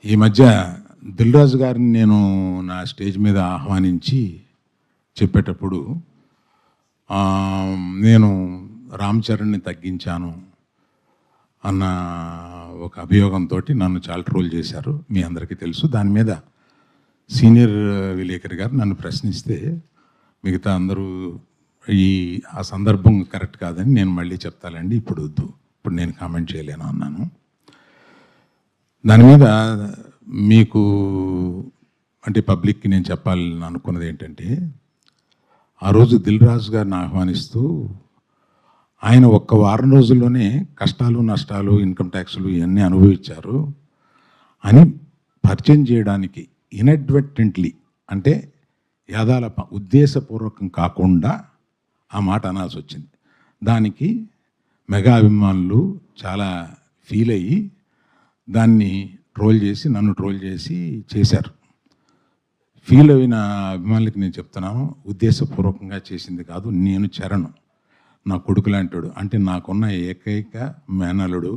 ఈ మధ్య దిల్ రాజు గారిని నేను నా స్టేజ్ మీద ఆహ్వానించి చెప్పేటప్పుడు నేను రామ్ చరణ్ని తగ్గించాను అన్న ఒక అభియోగంతో నన్ను చాలా ట్రోల్ చేశారు. మీ అందరికీ తెలుసు. దాని మీద సీనియర్ విలేకరి గారు నన్ను ప్రశ్నిస్తే మిగతా అందరూ ఆ సందర్భం కరెక్ట్ కాదని నేను మళ్ళీ చెప్తానండి, ఇప్పుడు వద్దు, ఇప్పుడు నేను కామెంట్ చేయలేను అన్నాను. దాని మీద మీకు అంటే పబ్లిక్కి నేను చెప్పాలని అనుకున్నది ఏంటంటే, ఆ రోజు దిల్ రాజు గారిని ఆహ్వానిస్తూ ఆయన ఒక్క వారం రోజుల్లోనే కష్టాలు నష్టాలు ఇన్కమ్ ట్యాక్స్లు ఇవన్నీ అనుభవించారు అని పరిచయం చేయడానికి ఇన్అడ్వర్టెంట్లీ అంటే యాదాల ఉద్దేశపూర్వకం కాకుండా ఆ మాట అనాల్సి వచ్చింది. దానికి మెగా అభిమానులు చాలా ఫీల్ అయ్యి దాన్ని ట్రోల్ చేసి నన్ను ట్రోల్ చేసి చేశారు. ఫీల్ అయిన అభిమానులకి నేను చెప్తున్నాను, ఉద్దేశపూర్వకంగా చేసింది కాదు. నేను చరణ్ నా కొడుకు లాంటాడు, అంటే నాకున్న ఏకైక మేనలుడు,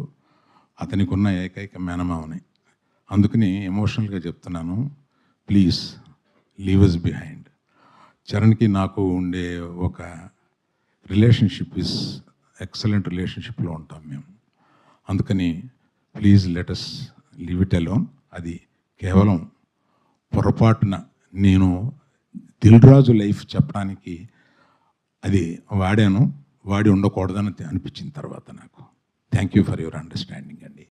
అతనికి ఉన్న ఏకైక మేనమావని. అందుకని ఎమోషనల్గా చెప్తున్నాను, ప్లీజ్ లీవ్ అస్ బిహైండ్. చరణ్కి నాకు ఉండే ఒక రిలేషన్షిప్ ఇస్ ఎక్సలెంట్ రిలేషన్షిప్లో ఉంటాం మేము. అందుకని please let us leave it alone. అది కేవలం పొరపాటున నేను దిల్ రాజు లైఫ్ చెప్పడానికి అది వాడి ఉండకూడదని అనిపించిన తర్వాత నాకు. Thank you for your understanding అండి.